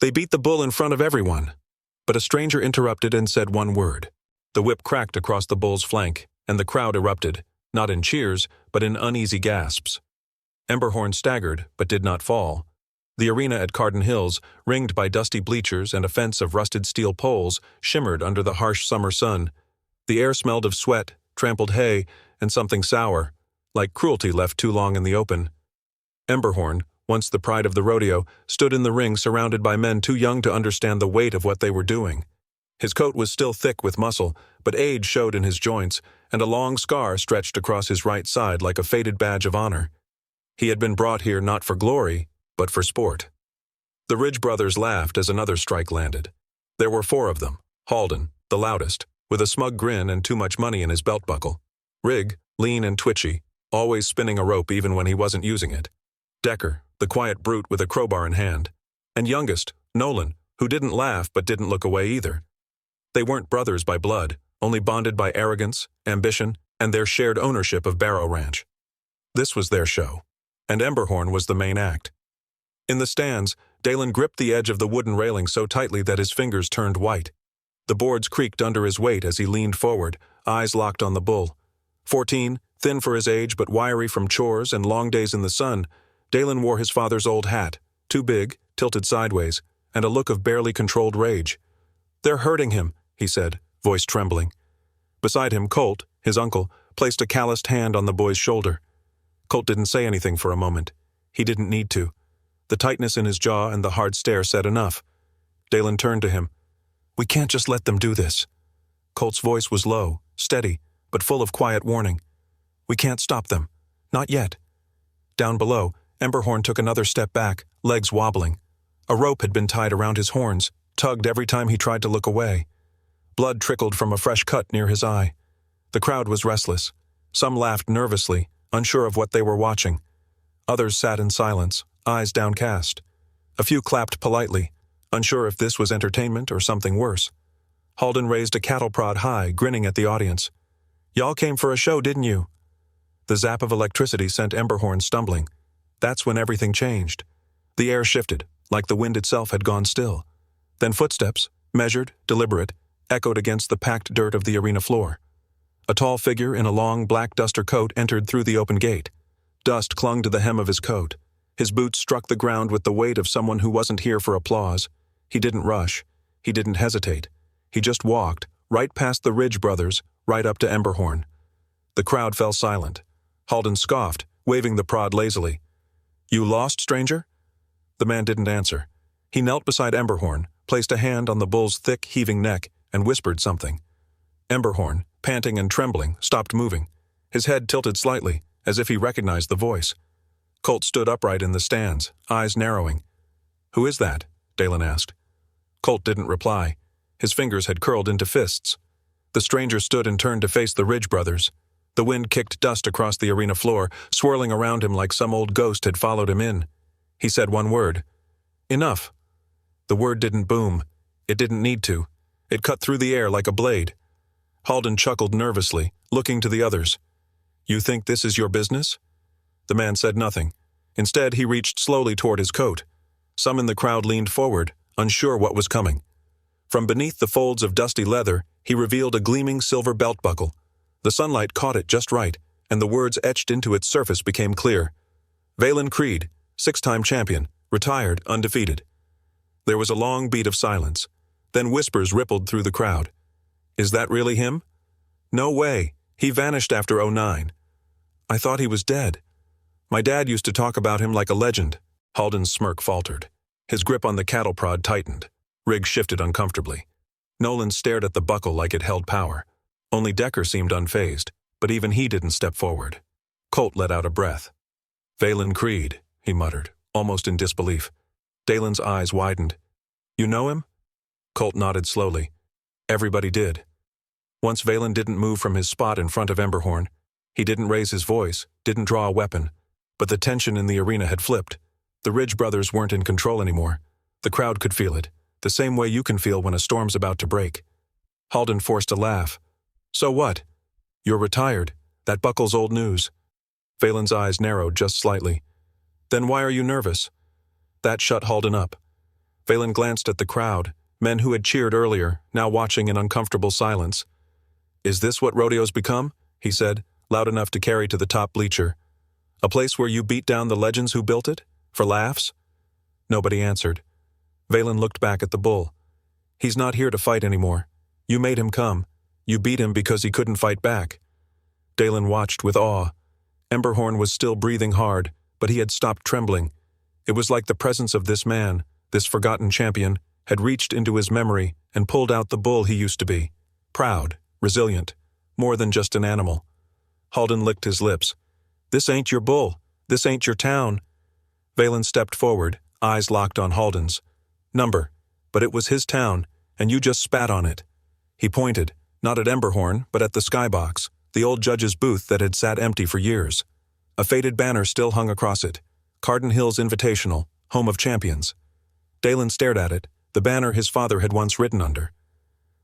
They beat the bull in front of everyone. But a stranger interrupted and said one word. The whip cracked across the bull's flank, and the crowd erupted, not in cheers, but in uneasy gasps. Emberhorn staggered, but did not fall. The arena at Carden Hills, ringed by dusty bleachers and a fence of rusted steel poles, shimmered under the harsh summer sun. The air smelled of sweat, trampled hay, and something sour, like cruelty left too long in the open. Emberhorn, once the pride of the rodeo, stood in the ring surrounded by men too young to understand the weight of what they were doing. His coat was still thick with muscle, but age showed in his joints, and a long scar stretched across his right side like a faded badge of honor. He had been brought here not for glory, but for sport. The Ridge brothers laughed as another strike landed. There were 4 of them. Halden, the loudest, with a smug grin and too much money in his belt buckle. Rigg, lean and twitchy, always spinning a rope even when he wasn't using it. Decker, the quiet brute with a crowbar in hand. And youngest, Nolan, who didn't laugh but didn't look away either. They weren't brothers by blood, only bonded by arrogance, ambition, and their shared ownership of Barrow Ranch. This was their show, and Emberhorn was the main act. In the stands, Dalen gripped the edge of the wooden railing so tightly that his fingers turned white. The boards creaked under his weight as he leaned forward, eyes locked on the bull. 14, thin for his age but wiry from chores and long days in the sun, Dalen wore his father's old hat, too big, tilted sideways, and a look of barely controlled rage. "They're hurting him," he said, voice trembling. Beside him, Colt, his uncle, placed a calloused hand on the boy's shoulder. Colt didn't say anything for a moment. He didn't need to. The tightness in his jaw and the hard stare said enough. Dalen turned to him. "We can't just let them do this." Colt's voice was low, steady, but full of quiet warning. "We can't stop them. Not yet." Down below, Emberhorn took another step back, legs wobbling. A rope had been tied around his horns, tugged every time he tried to look away. Blood trickled from a fresh cut near his eye. The crowd was restless. Some laughed nervously, unsure of what they were watching. Others sat in silence, eyes downcast. A few clapped politely, unsure if this was entertainment or something worse. Halden raised a cattle prod high, grinning at the audience. "Y'all came for a show, didn't you?" The zap of electricity sent Emberhorn stumbling. That's when everything changed. The air shifted, like the wind itself had gone still. Then footsteps, measured, deliberate, echoed against the packed dirt of the arena floor. A tall figure in a long black duster coat entered through the open gate. Dust clung to the hem of his coat. His boots struck the ground with the weight of someone who wasn't here for applause. He didn't rush. He didn't hesitate. He just walked, right past the Ridge brothers, right up to Emberhorn. The crowd fell silent. Halden scoffed, waving the prod lazily. "You lost, stranger?" The man didn't answer. He knelt beside Emberhorn, placed a hand on the bull's thick, heaving neck, and whispered something. Emberhorn, panting and trembling, stopped moving. His head tilted slightly, as if he recognized the voice. Colt stood upright in the stands, eyes narrowing. "Who is that?" Dalen asked. Colt didn't reply. His fingers had curled into fists. The stranger stood and turned to face the Ridge brothers. The wind kicked dust across the arena floor, swirling around him like some old ghost had followed him in. He said one word. "Enough." The word didn't boom. It didn't need to. It cut through the air like a blade. Halden chuckled nervously, looking to the others. "You think this is your business?" The man said nothing. Instead, he reached slowly toward his coat. Some in the crowd leaned forward, unsure what was coming. From beneath the folds of dusty leather, he revealed a gleaming silver belt buckle. The sunlight caught it just right, and the words etched into its surface became clear. Valen Creed, 6-time champion, retired, undefeated. There was a long beat of silence. Then whispers rippled through the crowd. "Is that really him?" "No way. He vanished after '09. I thought he was dead. My dad used to talk about him like a legend." Halden's smirk faltered. His grip on the cattle prod tightened. Rigg shifted uncomfortably. Nolan stared at the buckle like it held power. Only Decker seemed unfazed, but even he didn't step forward. Colt let out a breath. "Valen Creed," he muttered, almost in disbelief. Dalen's eyes widened. "You know him?" Colt nodded slowly. Everybody did. Once Valen didn't move from his spot in front of Emberhorn. He didn't raise his voice, didn't draw a weapon. But the tension in the arena had flipped. The Ridge brothers weren't in control anymore. The crowd could feel it, the same way you can feel when a storm's about to break. Halden forced a laugh. "So what? You're retired. That buckle's old news." Valen's eyes narrowed just slightly. "Then why are you nervous?" That shut Halden up. Valen glanced at the crowd, men who had cheered earlier, now watching in uncomfortable silence. "Is this what rodeos become?" he said, loud enough to carry to the top bleacher. "A place where you beat down the legends who built it? For laughs?" Nobody answered. Valen looked back at the bull. "He's not here to fight anymore. You made him come. You beat him because he couldn't fight back." Dalen watched with awe. Emberhorn was still breathing hard, but he had stopped trembling. It was like the presence of this man, this forgotten champion, had reached into his memory and pulled out the bull he used to be. Proud, resilient, more than just an animal. Halden licked his lips. "This ain't your bull. This ain't your town." Valen stepped forward, eyes locked on Halden's. "Number, but it was his town, and you just spat on it." He pointed, not at Emberhorn, but at the skybox, the old judge's booth that had sat empty for years. A faded banner still hung across it. Carden Hills Invitational, home of champions. Dalen stared at it, the banner his father had once ridden under.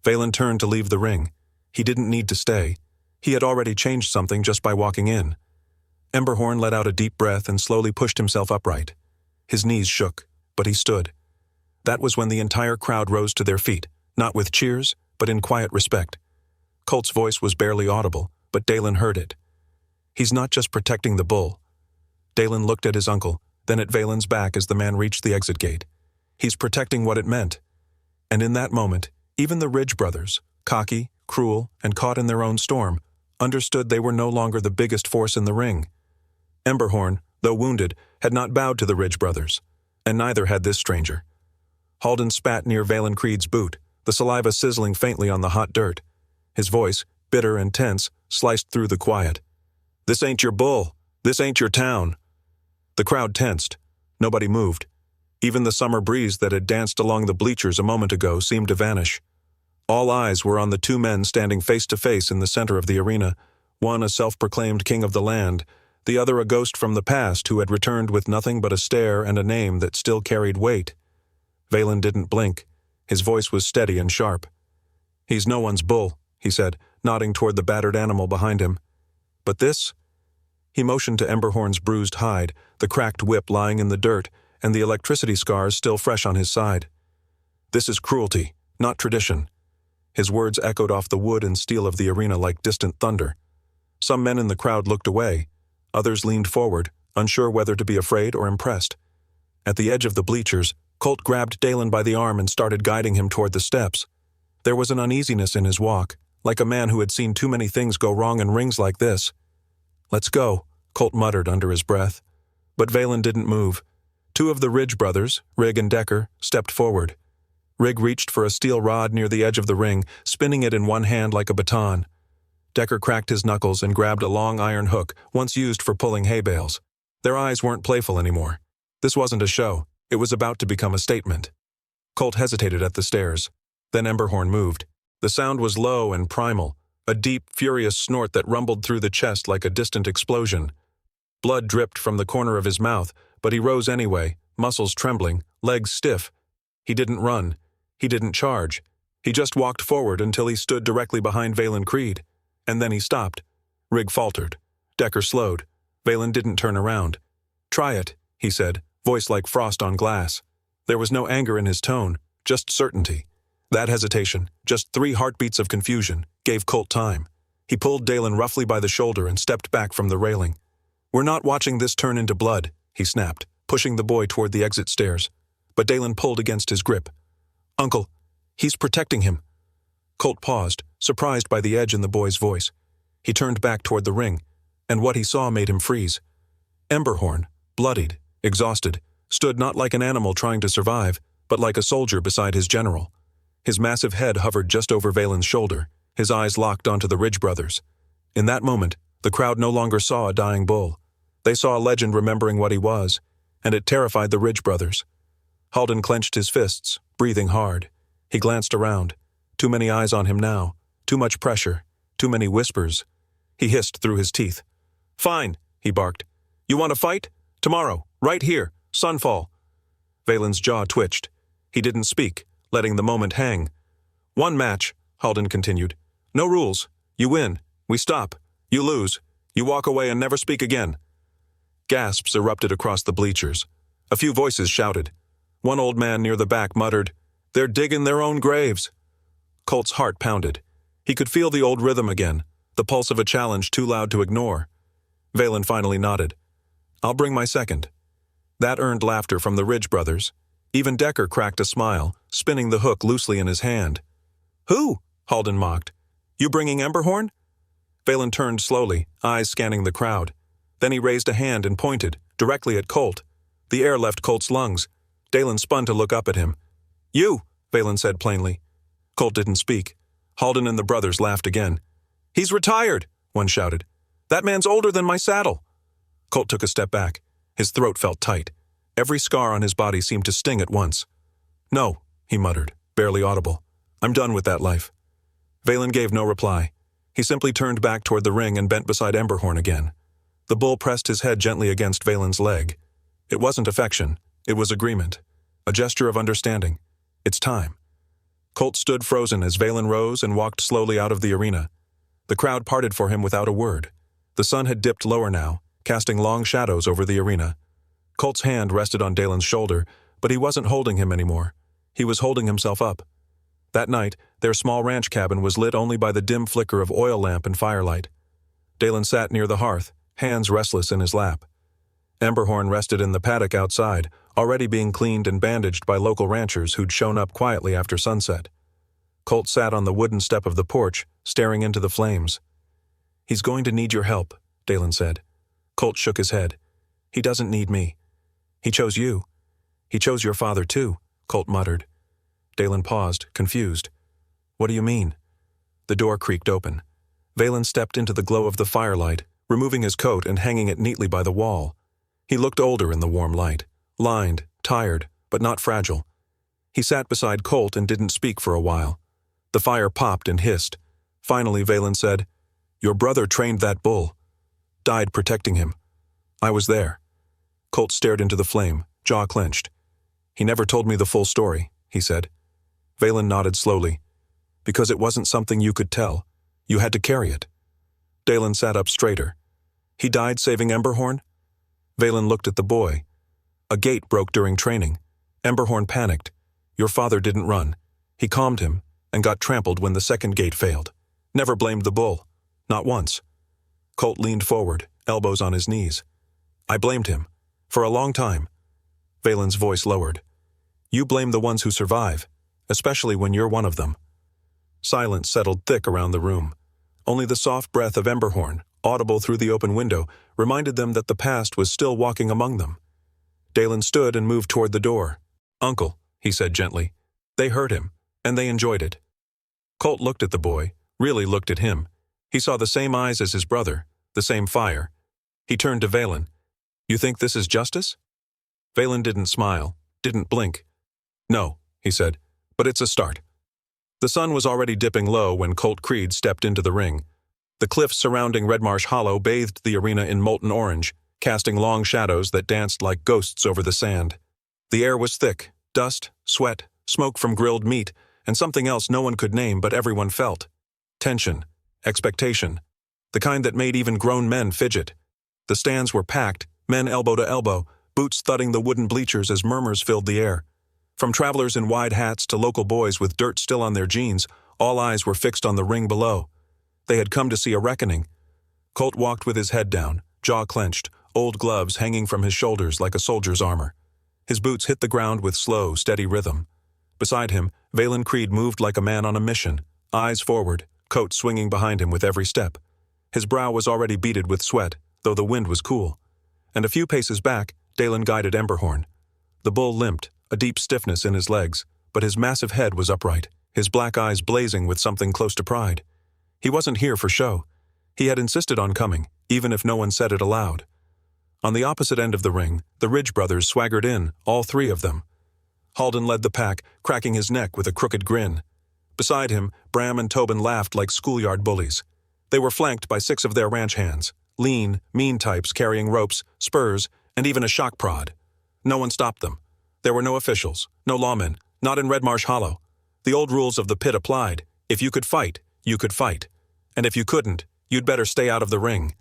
Valen turned to leave the ring. He didn't need to stay. He had already changed something just by walking in. Emberhorn let out a deep breath and slowly pushed himself upright. His knees shook, but he stood. That was when the entire crowd rose to their feet, not with cheers, but in quiet respect. Colt's voice was barely audible, but Dalen heard it. "He's not just protecting the bull." Dalen looked at his uncle, then at Valen's back as the man reached the exit gate. "He's protecting what it meant." And in that moment, even the Ridge brothers, cocky, cruel, and caught in their own storm, understood they were no longer the biggest force in the ring. Emberhorn, though wounded, had not bowed to the Ridge brothers, and neither had this stranger. Halden spat near Valen Creed's boot, the saliva sizzling faintly on the hot dirt. His voice, bitter and tense, sliced through the quiet. "This ain't your bull. This ain't your town." The crowd tensed. Nobody moved. Even the summer breeze that had danced along the bleachers a moment ago seemed to vanish. All eyes were on the two men standing face to face in the center of the arena, one a self-proclaimed king of the land, the other a ghost from the past who had returned with nothing but a stare and a name that still carried weight. Valen didn't blink. His voice was steady and sharp. "He's no one's bull," he said, nodding toward the battered animal behind him. "But this?" He motioned to Emberhorn's bruised hide, the cracked whip lying in the dirt, and the electricity scars still fresh on his side. "This is cruelty, not tradition." His words echoed off the wood and steel of the arena like distant thunder. Some men in the crowd looked away. Others leaned forward, unsure whether to be afraid or impressed. At the edge of the bleachers, Colt grabbed Dalen by the arm and started guiding him toward the steps. There was an uneasiness in his walk, like a man who had seen too many things go wrong in rings like this. "Let's go," Colt muttered under his breath. But Valen didn't move. Two of the Ridge brothers, Rig and Decker, stepped forward. Rig reached for a steel rod near the edge of the ring, spinning it in one hand like a baton. Decker cracked his knuckles and grabbed a long iron hook, once used for pulling hay bales. Their eyes weren't playful anymore. This wasn't a show. It was about to become a statement. Colt hesitated at the stairs. Then Emberhorn moved. The sound was low and primal, a deep, furious snort that rumbled through the chest like a distant explosion. Blood dripped from the corner of his mouth, but he rose anyway, muscles trembling, legs stiff. He didn't run. He didn't charge. He just walked forward until he stood directly behind Valen Creed. And then he stopped. Rig faltered. Decker slowed. Valen didn't turn around. "Try it," he said, voice like frost on glass. There was no anger in his tone, just certainty. That hesitation, just 3 heartbeats of confusion, gave Colt time. He pulled Dalen roughly by the shoulder and stepped back from the railing. "We're not watching this turn into blood," he snapped, pushing the boy toward the exit stairs. But Dalen pulled against his grip. "Uncle, he's protecting him." Colt paused, surprised by the edge in the boy's voice. He turned back toward the ring, and what he saw made him freeze. Emberhorn, bloodied, exhausted, stood not like an animal trying to survive, but like a soldier beside his general. His massive head hovered just over Valen's shoulder, his eyes locked onto the Ridge brothers. In that moment, the crowd no longer saw a dying bull. They saw a legend remembering what he was, and it terrified the Ridge brothers. Halden clenched his fists, breathing hard. He glanced around. Too many eyes on him now. Too much pressure. Too many whispers. He hissed through his teeth. "Fine," he barked. "You want to fight? Tomorrow, right here, sunfall." Valen's jaw twitched. He didn't speak, letting the moment hang. "One match," Halden continued. "No rules. You win. We stop. You lose. You walk away and never speak again." Gasps erupted across the bleachers. A few voices shouted. One old man near the back muttered, "They're digging their own graves." Colt's heart pounded. He could feel the old rhythm again, the pulse of a challenge too loud to ignore. Valen finally nodded. "I'll bring my second." That earned laughter from the Ridge brothers. Even Decker cracked a smile, spinning the hook loosely in his hand. "Who?" Halden mocked. "You bringing Emberhorn?" Valen turned slowly, eyes scanning the crowd. Then he raised a hand and pointed, directly at Colt. The air left Colt's lungs. Dalen spun to look up at him. "You," Valen said plainly. Colt didn't speak. Halden and the brothers laughed again. "He's retired," one shouted. "That man's older than my saddle." Colt took a step back. His throat felt tight. Every scar on his body seemed to sting at once. "No," he muttered, barely audible. "I'm done with that life." Valen gave no reply. He simply turned back toward the ring and bent beside Emberhorn again. The bull pressed his head gently against Valen's leg. It wasn't affection. It was agreement. A gesture of understanding. It's time. Colt stood frozen as Valen rose and walked slowly out of the arena. The crowd parted for him without a word. The sun had dipped lower now, casting long shadows over the arena. Colt's hand rested on Dalen's shoulder, but he wasn't holding him anymore. He was holding himself up. That night, their small ranch cabin was lit only by the dim flicker of oil lamp and firelight. Dalen sat near the hearth, hands restless in his lap. Emberhorn rested in the paddock outside, already being cleaned and bandaged by local ranchers who'd shown up quietly after sunset. Colt sat on the wooden step of the porch, staring into the flames. "He's going to need your help," Dalen said. Colt shook his head. "He doesn't need me. He chose you. He chose your father too," Colt muttered. Dalen paused, confused. "What do you mean?" The door creaked open. Valen stepped into the glow of the firelight, removing his coat and hanging it neatly by the wall. He looked older in the warm light, lined, tired, but not fragile. He sat beside Colt and didn't speak for a while. The fire popped and hissed. Finally, Valen said, "Your brother trained that bull. Died protecting him. I was there." Colt stared into the flame, jaw clenched. "He never told me the full story," he said. Valen nodded slowly. "Because it wasn't something you could tell. You had to carry it." Dalen sat up straighter. "He died saving Emberhorn?" Valen looked at the boy. "A gate broke during training. Emberhorn panicked. Your father didn't run. He calmed him and got trampled when the second gate failed. Never blamed the bull. Not once." Colt leaned forward, elbows on his knees. "I blamed him. For a long time." Valen's voice lowered. "You blame the ones who survive, especially when you're one of them." Silence settled thick around the room. Only the soft breath of Emberhorn, audible through the open window, reminded them that the past was still walking among them. Dalen stood and moved toward the door. "Uncle," he said gently. They heard him, and they enjoyed it. Colt looked at the boy, really looked at him. He saw the same eyes as his brother, the same fire. He turned to Valen. "You think this is justice?" Valen didn't smile, didn't blink. "No," he said, "but it's a start." The sun was already dipping low when Colt Creed stepped into the ring. The cliffs surrounding Red Marsh Hollow bathed the arena in molten orange, casting long shadows that danced like ghosts over the sand. The air was thick, dust, sweat, smoke from grilled meat, and something else no one could name but everyone felt. Tension, expectation, the kind that made even grown men fidget. The stands were packed, men elbow to elbow, boots thudding the wooden bleachers as murmurs filled the air. From travelers in wide hats to local boys with dirt still on their jeans, all eyes were fixed on the ring below. They had come to see a reckoning. Colt walked with his head down, jaw clenched, old gloves hanging from his shoulders like a soldier's armor. His boots hit the ground with slow, steady rhythm. Beside him, Valen Creed moved like a man on a mission, eyes forward, coat swinging behind him with every step. His brow was already beaded with sweat, though the wind was cool. And a few paces back, Dalen guided Emberhorn. The bull limped, a deep stiffness in his legs, but his massive head was upright, his black eyes blazing with something close to pride. He wasn't here for show. He had insisted on coming, even if no one said it aloud. On the opposite end of the ring, the Ridge brothers swaggered in, all three of them. Halden led the pack, cracking his neck with a crooked grin. Beside him, Bram and Tobin laughed like schoolyard bullies. They were flanked by 6 of their ranch hands, lean, mean types carrying ropes, spurs, and even a shock prod. No one stopped them. There were no officials, no lawmen, not in Red Marsh Hollow. The old rules of the pit applied. If you could fight, you could fight. And if you couldn't, you'd better stay out of the ring.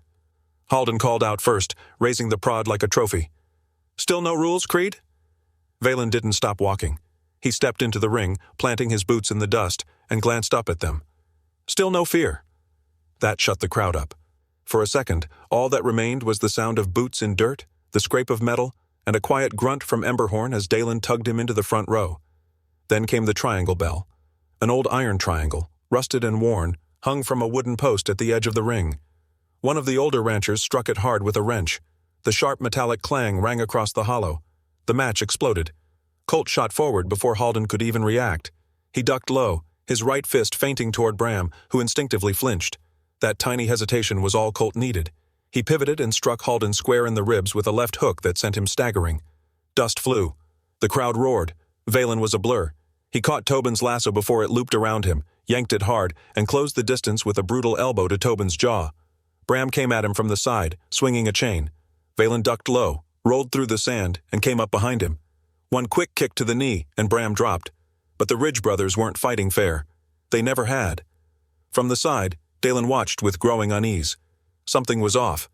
Halden called out first, raising the prod like a trophy. "Still no rules, Creed?" Valen didn't stop walking. He stepped into the ring, planting his boots in the dust, and glanced up at them. Still no fear. That shut the crowd up. For a second, all that remained was the sound of boots in dirt, the scrape of metal, and a quiet grunt from Emberhorn as Dalen tugged him into the front row. Then came the triangle bell. An old iron triangle, rusted and worn, hung from a wooden post at the edge of the ring. One of the older ranchers struck it hard with a wrench. The sharp metallic clang rang across the hollow. The match exploded. Colt shot forward before Halden could even react. He ducked low, his right fist feinting toward Bram, who instinctively flinched. That tiny hesitation was all Colt needed. He pivoted and struck Halden square in the ribs with a left hook that sent him staggering. Dust flew. The crowd roared. Valen was a blur. He caught Tobin's lasso before it looped around him, yanked it hard, and closed the distance with a brutal elbow to Tobin's jaw. Bram came at him from the side, swinging a chain. Valen ducked low, rolled through the sand, and came up behind him. One quick kick to the knee, and Bram dropped. But the Ridge brothers weren't fighting fair. They never had. From the side, Dalen watched with growing unease. Something was off.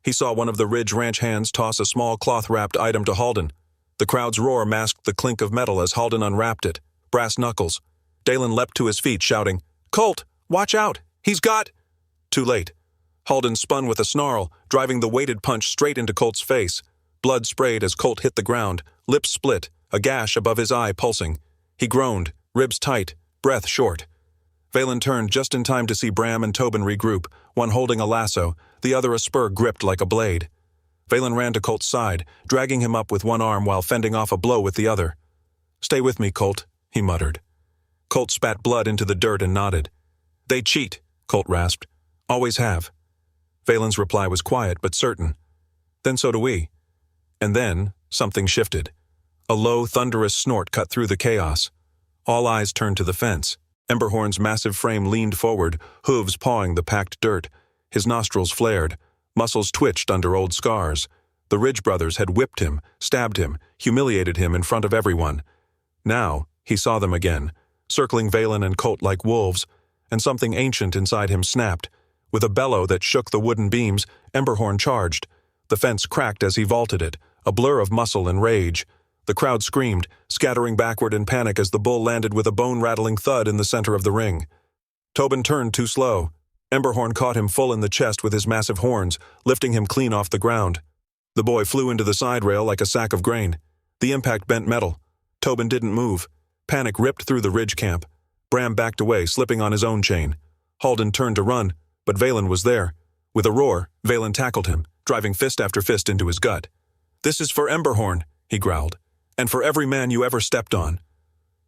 He saw one of the Ridge ranch hands toss a small cloth-wrapped item to Halden. The crowd's roar masked the clink of metal as Halden unwrapped it. Brass knuckles. Dalen leapt to his feet, shouting, "Colt, watch out! He's got—" Too late. Halden spun with a snarl, driving the weighted punch straight into Colt's face. Blood sprayed as Colt hit the ground, lips split, a gash above his eye pulsing. He groaned, ribs tight, breath short. Valen turned just in time to see Bram and Tobin regroup, one holding a lasso, the other a spur gripped like a blade. Valen ran to Colt's side, dragging him up with one arm while fending off a blow with the other. "Stay with me, Colt," he muttered. Colt spat blood into the dirt and nodded. "They cheat," Colt rasped. "Always have." Valen's reply was quiet but certain. "Then so do we." And then, something shifted. A low, thunderous snort cut through the chaos. All eyes turned to the fence. Emberhorn's massive frame leaned forward, hooves pawing the packed dirt. His nostrils flared. Muscles twitched under old scars. The Ridge brothers had whipped him, stabbed him, humiliated him in front of everyone. Now, he saw them again, circling Valen and Colt like wolves, and something ancient inside him snapped. With a bellow that shook the wooden beams, Emberhorn charged. The fence cracked as he vaulted it, a blur of muscle and rage. The crowd screamed, scattering backward in panic as the bull landed with a bone-rattling thud in the center of the ring. Tobin turned too slow. Emberhorn caught him full in the chest with his massive horns, lifting him clean off the ground. The boy flew into the side rail like a sack of grain. The impact bent metal. Tobin didn't move. Panic ripped through the Ridge camp. Bram backed away, slipping on his own chain. Halden turned to run, but Valen was there. With a roar, Valen tackled him, driving fist after fist into his gut. "This is for Emberhorn," he growled, "and for every man you ever stepped on."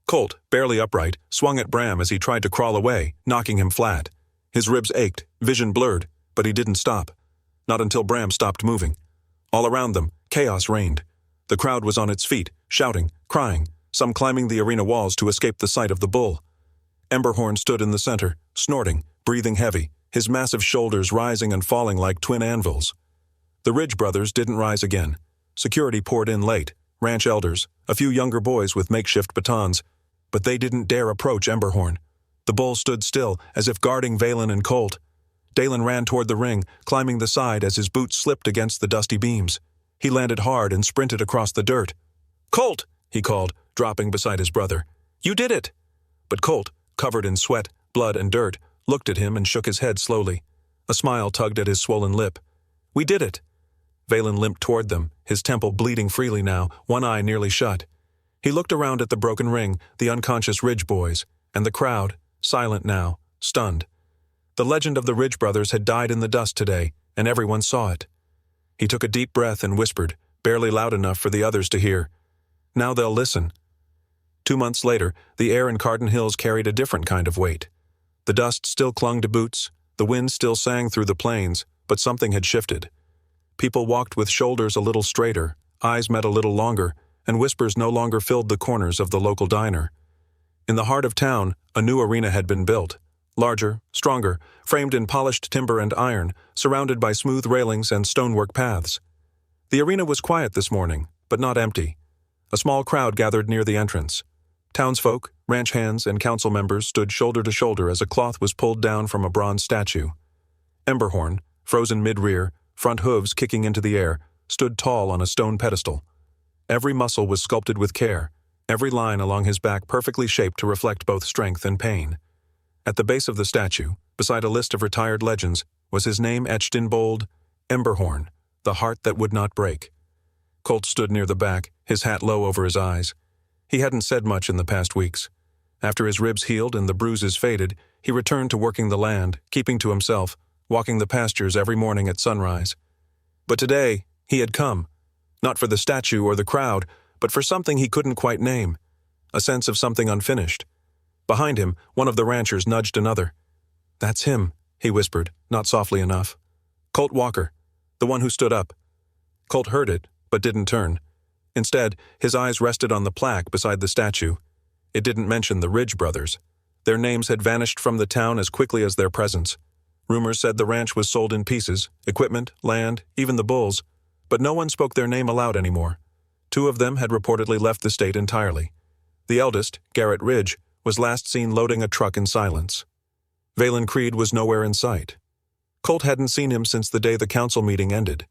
Colt, barely upright, swung at Bram as he tried to crawl away, knocking him flat. His ribs ached, vision blurred, but he didn't stop. Not until Bram stopped moving. All around them, chaos reigned. The crowd was on its feet, shouting, crying, some climbing the arena walls to escape the sight of the bull. Emberhorn stood in the center, snorting, breathing heavy, his massive shoulders rising and falling like twin anvils. The Ridge brothers didn't rise again. Security poured in late, ranch elders, a few younger boys with makeshift batons, but they didn't dare approach Emberhorn. The bull stood still, as if guarding Valen and Colt. Dalen ran toward the ring, climbing the side as his boots slipped against the dusty beams. He landed hard and sprinted across the dirt. "Colt!" he called, dropping beside his brother. "You did it!" But Colt, covered in sweat, blood, and dirt, looked at him and shook his head slowly. A smile tugged at his swollen lip. "We did it!" Valen limped toward them, his temple bleeding freely now, one eye nearly shut. He looked around at the broken ring, the unconscious Ridge boys, and the crowd, silent now, stunned. The legend of the Ridge brothers had died in the dust today, and everyone saw it. He took a deep breath and whispered, barely loud enough for the others to hear, "Now they'll listen." 2 months later, the air in Cardin Hills carried a different kind of weight. The dust still clung to boots, the wind still sang through the plains, but something had shifted. People walked with shoulders a little straighter, eyes met a little longer, and whispers no longer filled the corners of the local diner. In the heart of town, a new arena had been built. Larger, stronger, framed in polished timber and iron, surrounded by smooth railings and stonework paths. The arena was quiet this morning, but not empty. A small crowd gathered near the entrance. Townsfolk, ranch hands, and council members stood shoulder to shoulder as a cloth was pulled down from a bronze statue. Emberhorn, frozen mid-rear, front hooves kicking into the air, stood tall on a stone pedestal. Every muscle was sculpted with care, every line along his back perfectly shaped to reflect both strength and pain. At the base of the statue, beside a list of retired legends, was his name etched in bold, Emberhorn, the heart that would not break. Colt stood near the back, his hat low over his eyes. He hadn't said much in the past weeks. After his ribs healed and the bruises faded, he returned to working the land, keeping to himself, walking the pastures every morning at sunrise. But today, he had come, not for the statue or the crowd, but for something he couldn't quite name, a sense of something unfinished. Behind him, one of the ranchers nudged another. "That's him," he whispered, not softly enough. "Colt Walker, the one who stood up." Colt heard it, but didn't turn. Instead, his eyes rested on the plaque beside the statue. It didn't mention the Ridge brothers. Their names had vanished from the town as quickly as their presence. Rumors said the ranch was sold in pieces, equipment, land, even the bulls, but no one spoke their name aloud anymore. Two of them had reportedly left the state entirely. The eldest, Garrett Ridge, was last seen loading a truck in silence. Valen Creed was nowhere in sight. Colt hadn't seen him since the day the council meeting ended.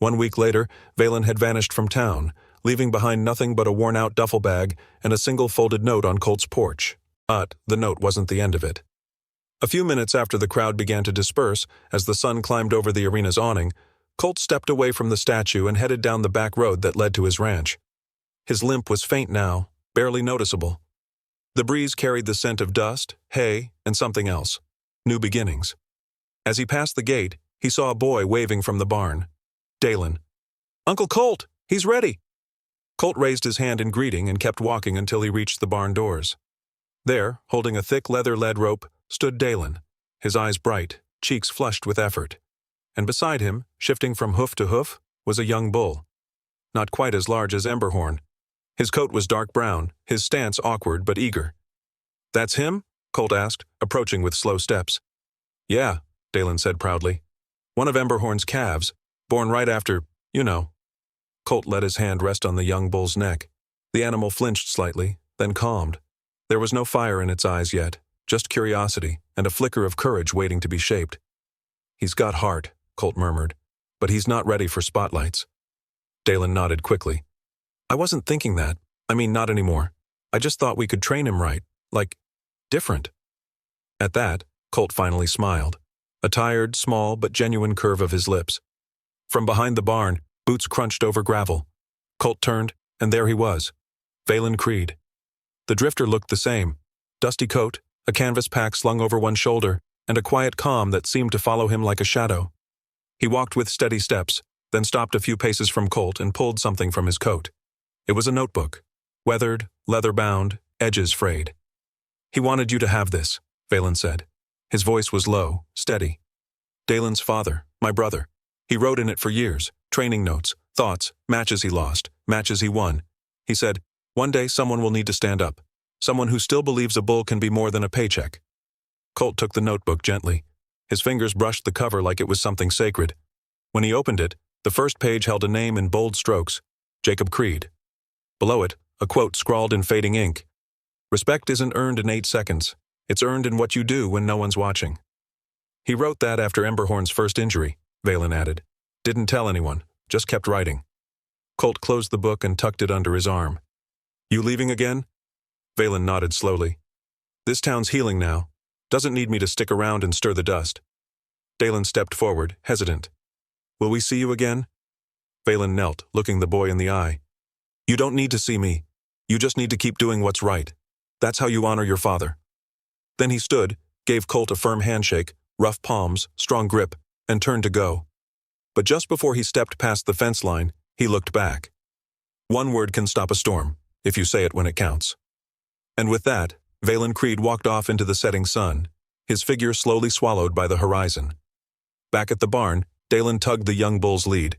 1 week later, Valen had vanished from town, leaving behind nothing but a worn-out duffel bag and a single folded note on Colt's porch. But the note wasn't the end of it. A few minutes after the crowd began to disperse, as the sun climbed over the arena's awning, Colt stepped away from the statue and headed down the back road that led to his ranch. His limp was faint now, barely noticeable. The breeze carried the scent of dust, hay, and something else. New beginnings. As he passed the gate, he saw a boy waving from the barn. Dalen. "Uncle Colt! He's ready!" Colt raised his hand in greeting and kept walking until he reached the barn doors. There, holding a thick leather lead rope, stood Dalen, his eyes bright, cheeks flushed with effort. And beside him, shifting from hoof to hoof, was a young bull. Not quite as large as Emberhorn. His coat was dark brown, his stance awkward but eager. "That's him?" Colt asked, approaching with slow steps. "Yeah," Dalen said proudly. "One of Emberhorn's calves, born right after, you know." Colt let his hand rest on the young bull's neck. The animal flinched slightly, then calmed. There was no fire in its eyes yet, just curiosity and a flicker of courage waiting to be shaped. "He's got heart," Colt murmured, "but he's not ready for spotlights." Dalen nodded quickly. "I wasn't thinking that. I mean, not anymore. I just thought we could train him right, like, different." At that, Colt finally smiled, a tired, small, but genuine curve of his lips. From behind the barn, boots crunched over gravel. Colt turned, and there he was, Valen Creed. The drifter looked the same, dusty coat, a canvas pack slung over one shoulder, and a quiet calm that seemed to follow him like a shadow. He walked with steady steps, then stopped a few paces from Colt and pulled something from his coat. It was a notebook, weathered, leather-bound, edges frayed. "He wanted you to have this," Valen said. His voice was low, steady. "Dalen's father, my brother. He wrote in it for years, training notes, thoughts, matches he lost, matches he won. He said, 'One day someone will need to stand up. Someone who still believes a bull can be more than a paycheck.'" Colt took the notebook gently. His fingers brushed the cover like it was something sacred. When he opened it, the first page held a name in bold strokes, Jacob Creed. Below it, a quote scrawled in fading ink. "Respect isn't earned in 8 seconds. It's earned in what you do when no one's watching." He wrote that after Emberhorn's first injury, Valen added. Didn't tell anyone, just kept writing. Colt closed the book and tucked it under his arm. "You leaving again?" Valen nodded slowly. "This town's healing now. Doesn't need me to stick around and stir the dust." Dalen stepped forward, hesitant. "Will we see you again?" Valen knelt, looking the boy in the eye. "You don't need to see me. You just need to keep doing what's right. That's how you honor your father." Then he stood, gave Colt a firm handshake, rough palms, strong grip, and turned to go. But just before he stepped past the fence line, he looked back. One word can stop a storm, if you say it when it counts. And with that, Valen Creed walked off into the setting sun, his figure slowly swallowed by the horizon. Back at the barn, Dalen tugged the young bull's lead.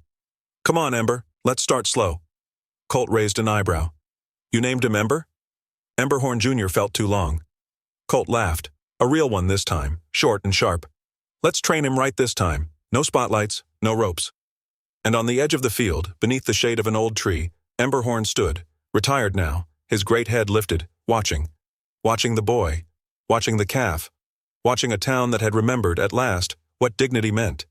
"Come on, Ember, let's start slow." Colt raised an eyebrow. "You named him Ember?" Emberhorn Jr. felt too long. Colt laughed, a real one this time, short and sharp. "Let's train him right this time. No spotlights, no ropes." And on the edge of the field, beneath the shade of an old tree, Emberhorn stood, retired now, his great head lifted, watching. Watching the boy, watching the calf, watching a town that had remembered, at last, what dignity meant.